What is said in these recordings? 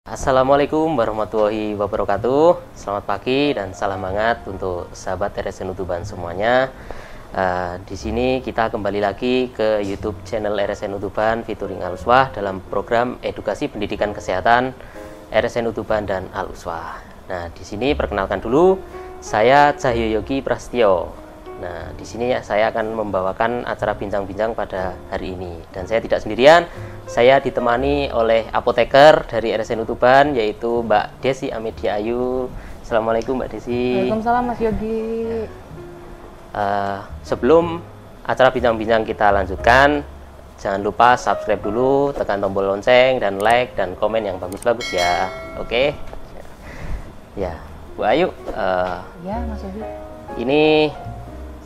Assalamualaikum warahmatullahi wabarakatuh. Selamat pagi dan salam hangat untuk sahabat RSN Utuban semuanya. Di sini kita kembali lagi ke YouTube channel RSN Utuban featuring Al-Uswah dalam program Edukasi Pendidikan Kesehatan RSN Utuban dan Al-Uswah. Nah, di sini perkenalkan dulu, saya Cahyo Yogi Prasetyo. Nah, di sini saya akan membawakan acara bincang-bincang pada hari ini. Dan saya tidak sendirian, saya ditemani oleh apoteker dari RSN Utuban, yaitu Mbak Desi Amedia Ayu. Assalamualaikum Mbak Desi. Waalaikumsalam Mas Yogi. Sebelum acara bincang-bincang kita lanjutkan, jangan lupa subscribe dulu, tekan tombol lonceng, dan like, dan komen yang bagus-bagus ya. Oke? Ya, Bu Ayu. Ya, Mas Yogi. Ini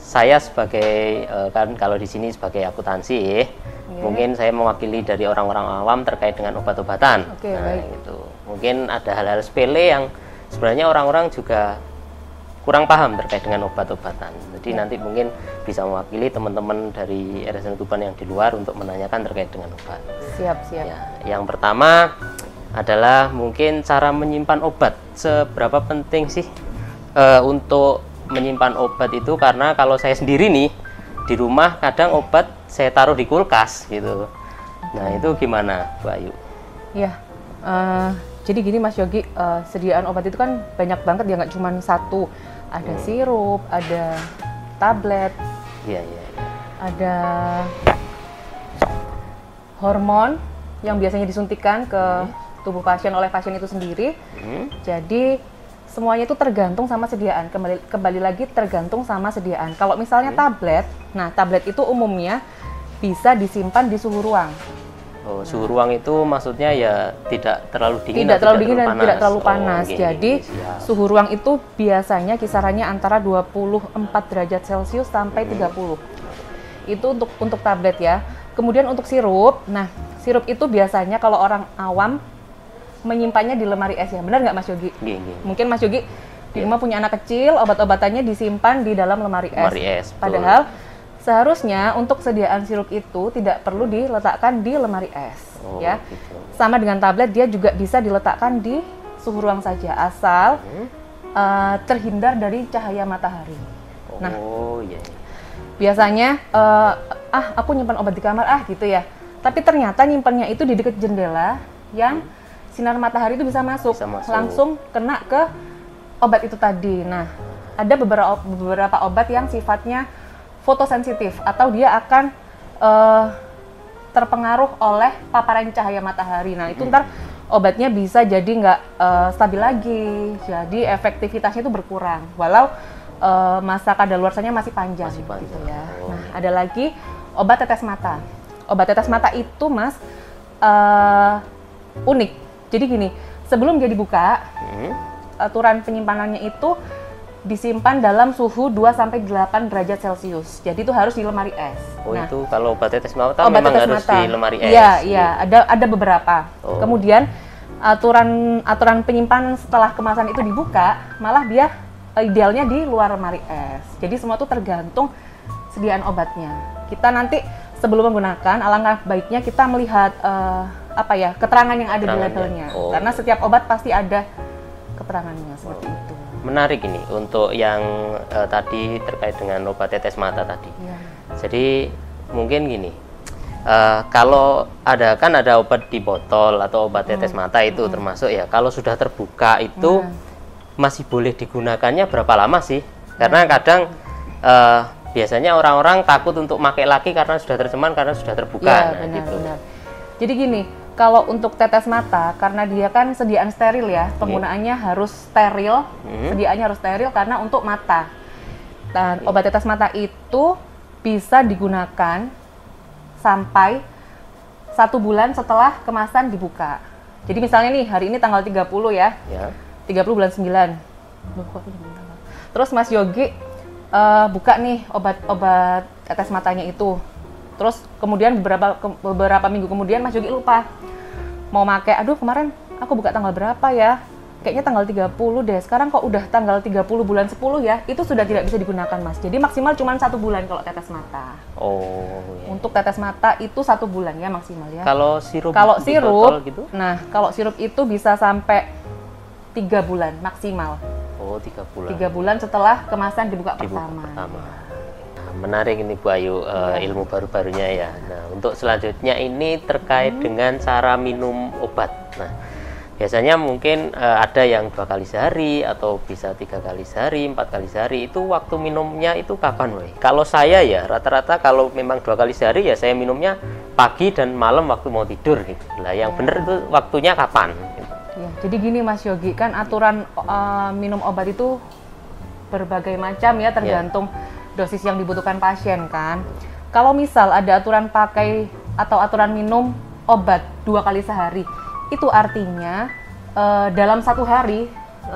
saya sebagai kan kalau di sini sebagai akuntansi, mungkin saya mewakili dari orang-orang awam terkait dengan obat-obatan. Oke, baik. Gitu. Mungkin ada hal-hal sepele yang sebenarnya orang-orang juga kurang paham terkait dengan obat-obatan. Jadi nanti mungkin bisa mewakili teman-teman dari RSN Utuban yang di luar untuk menanyakan terkait dengan obat. Siap. Ya, yang pertama adalah mungkin cara menyimpan obat. Seberapa penting sih untuk menyimpan obat itu, karena kalau saya sendiri nih di rumah kadang obat saya taruh di kulkas gitu. Nah, itu gimana, Bu Ayu? Ya, jadi gini Mas Yogi, sediaan obat itu kan banyak banget ya, nggak cuma satu. Ada sirup, ada tablet, Iya. ada hormon yang biasanya disuntikan ke tubuh pasien oleh pasien itu sendiri. Jadi semuanya itu tergantung sama sediaan, kembali lagi tergantung sama sediaan. Kalau misalnya tablet, nah tablet itu umumnya bisa disimpan di suhu ruang. Oh, suhu ruang itu maksudnya ya tidak terlalu dingin, Tidak terlalu dingin dan panas. tidak terlalu panas. Okay, Jadi siap. suhu ruang itu biasanya kisarannya antara 24 derajat Celcius sampai 30. Itu untuk tablet ya. Kemudian untuk sirup, nah sirup itu biasanya kalau orang awam menyimpannya di lemari es ya, benar nggak Mas Yogi? Gini. Mungkin Mas Yogi di rumah punya anak kecil, obat-obatannya disimpan di dalam lemari es. Lemari es, betul. Padahal seharusnya untuk sediaan sirup itu tidak perlu diletakkan di lemari es, ya. Gitu. Sama dengan tablet, dia juga bisa diletakkan di suhu ruang saja, asal terhindar dari cahaya matahari. Nah, Iya. biasanya aku nyimpan obat di kamar gitu ya. Tapi ternyata nyimpannya itu di dekat jendela yang sinar matahari itu bisa masuk, langsung kena ke obat itu tadi. Nah, ada beberapa obat yang sifatnya fotosensitif atau dia akan terpengaruh oleh paparan cahaya matahari. Nah, itu ntar obatnya bisa jadi nggak stabil lagi, jadi efektivitasnya itu berkurang. Walau masa kadaluarsanya masih panjang. Gitu ya. Nah, ada lagi obat tetes mata. Obat tetes mata itu, Mas, unik. Jadi gini, sebelum dia dibuka, aturan penyimpanannya itu disimpan dalam suhu 2-8 derajat Celcius. Jadi itu harus di lemari es. Nah, itu kalau obat tetes mata obat memang tetes harus mata di lemari es. Iya, ada beberapa. Kemudian aturan penyimpanan setelah kemasan itu dibuka, malah dia idealnya di luar lemari es. Jadi semua itu tergantung sediaan obatnya. Kita nanti sebelum menggunakan, alangkah baiknya kita melihat keterangan yang ada di labelnya. Karena setiap obat pasti ada keterangannya seperti itu. Menarik ini untuk yang tadi terkait dengan obat tetes mata tadi. Ya. Jadi mungkin gini, kalau ada obat di botol atau obat tetes mata itu termasuk ya. Kalau sudah terbuka itu masih boleh digunakannya berapa lama sih? Karena kadang biasanya orang-orang takut untuk pakai lagi karena sudah tercemar, karena sudah terbuka. Ya, benar. Jadi gini, kalau untuk tetes mata, karena dia kan sediaan steril ya, penggunaannya harus steril, sediaannya harus steril karena untuk mata. Dan obat tetes mata itu bisa digunakan sampai 1 bulan setelah kemasan dibuka. Jadi misalnya nih, hari ini tanggal 30 ya, 30 bulan 9. Terus Mas Yogi buka nih obat tetes matanya itu. Terus kemudian beberapa minggu kemudian Mas Yogi lupa mau pakai. Aduh, kemarin aku buka tanggal berapa ya? kayaknya tanggal 30 deh. Sekarang kok udah tanggal 30 bulan 10 ya, itu sudah tidak bisa digunakan, Mas. Jadi maksimal cuma 1 bulan kalau tetes mata. Oh. Iya. Untuk tetes mata itu 1 bulan ya maksimal ya. Kalau sirup di botol gitu? Nah, kalau sirup itu bisa sampai 3 bulan maksimal. Oh, 3 bulan. 3 bulan setelah kemasan dibuka pertama. Menarik ini Bu Ayu, ilmu baru-barunya ya. Nah, untuk selanjutnya ini terkait dengan cara minum obat. Nah, biasanya mungkin ada yang 2 kali sehari atau bisa 3 kali sehari, 4 kali sehari. Itu waktu minumnya itu kapan, Woy? Kalau saya ya rata-rata kalau memang 2 kali sehari ya saya minumnya pagi dan malam waktu mau tidur gitu. Lah yang bener itu waktunya kapan? Gitu. Ya, jadi gini Mas Yogi, kan aturan minum obat itu berbagai macam ya, tergantung dosis yang dibutuhkan pasien kan. Kalau misal ada aturan pakai atau aturan minum obat 2 kali sehari, itu artinya dalam 1 hari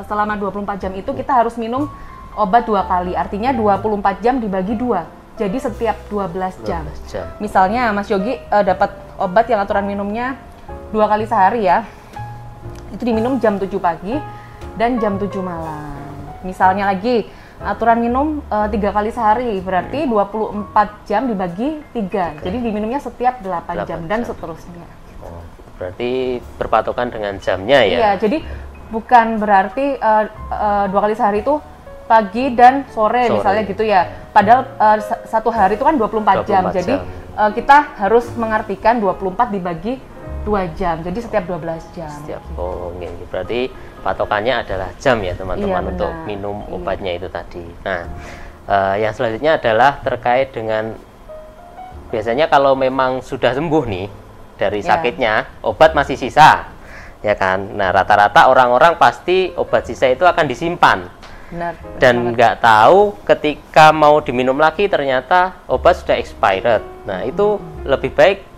selama 24 jam itu kita harus minum obat 2 kali. Artinya 24 jam dibagi 2. Jadi setiap 12 jam. Misalnya Mas Yogi dapat obat yang aturan minumnya 2 kali sehari ya. Itu diminum jam 7 pagi dan jam 7 malam. Misalnya lagi aturan minum 3 kali sehari, berarti 24 jam dibagi 3. Jadi diminumnya setiap 8 jam dan seterusnya. Oh, berarti berpatokan dengan jamnya ya? Iya, jadi bukan berarti 2 kali sehari itu pagi dan sore misalnya gitu ya. Padahal 1 hari itu kan 24 jam. Jadi kita harus mengartikan 24 dibagi 2 jam, jadi setiap 12 jam. Oh, okay. Berarti patokannya adalah jam ya teman-teman, untuk minum obatnya itu tadi. Nah, yang selanjutnya adalah terkait dengan biasanya kalau memang sudah sembuh nih dari sakitnya, obat masih sisa, ya kan? Nah, rata-rata orang-orang pasti obat sisa itu akan disimpan. Benar. Dan nggak tahu ketika mau diminum lagi ternyata obat sudah expired. Nah, itu lebih baik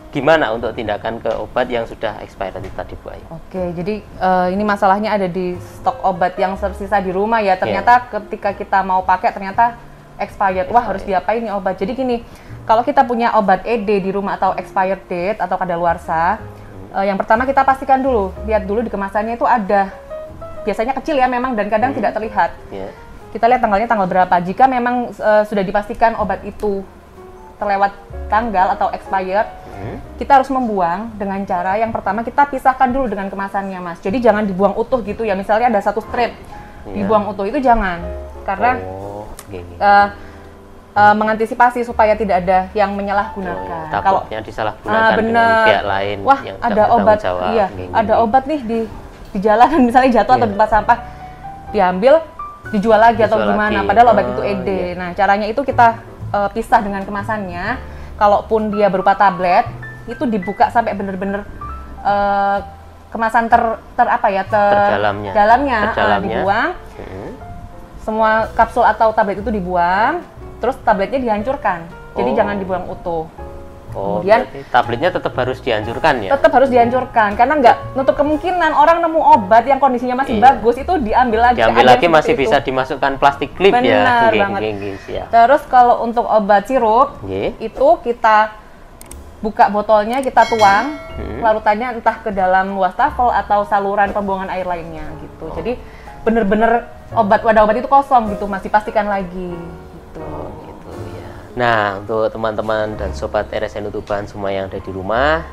gimana untuk tindakan ke obat yang sudah expired itu tadi Bu Ayu? Oke, jadi ini masalahnya ada di stok obat yang tersisa di rumah ya. Ternyata ketika kita mau pakai ternyata expired. Wah, harus diapain nih obat? Jadi gini, kalau kita punya obat ED di rumah atau expired date atau kadaluarsa, yang pertama kita pastikan dulu, lihat dulu di kemasannya itu ada. Biasanya kecil ya memang dan kadang tidak terlihat. Kita lihat tanggalnya tanggal berapa. Jika memang sudah dipastikan obat itu terlewat tanggal atau expired, kita harus membuang dengan cara yang pertama kita pisahkan dulu dengan kemasannya, Mas. Jadi jangan dibuang utuh gitu ya. Misalnya ada 1 strip, dibuang utuh itu jangan, karena mengantisipasi supaya tidak ada yang menyalahgunakan. Takutnya disalahgunakan dengan pihak lain. Wah, yang ada obat, ada obat nih di jalan misalnya jatuh atau di tempat sampah, diambil, dijual lagi atau gimana. Padahal obat itu ED. Nah, caranya itu kita pisah dengan kemasannya. Kalaupun dia berupa tablet, itu dibuka sampai benar-benar kemasan dalamnya dibuang. Semua kapsul atau tablet itu dibuang, terus tabletnya dihancurkan. Jadi jangan dibuang utuh. Kemudian tabletnya tetap harus dihancurkan ya? Tetap harus dihancurkan, karena nggak nutup kemungkinan orang nemu obat yang kondisinya masih bagus itu diambil lagi. Diambil lagi masih bisa dimasukkan plastik clip ya. Benar banget. Terus kalau untuk obat sirup itu kita buka botolnya, kita tuang larutannya entah ke dalam wastafel atau saluran pembuangan air lainnya gitu. Jadi bener-bener wadah obat itu kosong gitu, masih pastikan lagi gitu. Nah, untuk teman-teman dan sobat RSN Utuban semua yang ada di rumah,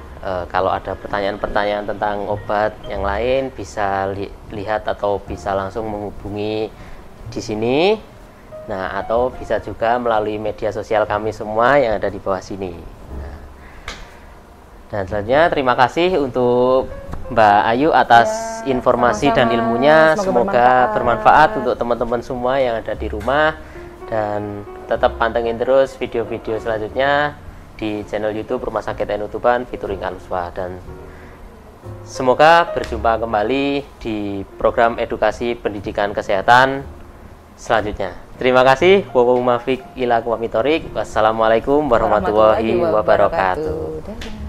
kalau ada pertanyaan-pertanyaan tentang obat yang lain bisa lihat atau bisa langsung menghubungi di sini. Nah, atau bisa juga melalui media sosial kami semua yang ada di bawah sini. Nah, dan selanjutnya terima kasih untuk Mbak Ayu atas informasi dan ilmunya. Semoga bermanfaat untuk teman-teman semua yang ada di rumah. Dan tetap pantengin terus video-video selanjutnya di channel YouTube Rumah Sakit NU Tuban featuring Aluswa, dan semoga berjumpa kembali di program edukasi pendidikan kesehatan selanjutnya. Terima kasih. Wassalamualaikum warahmatullahi wabarakatuh.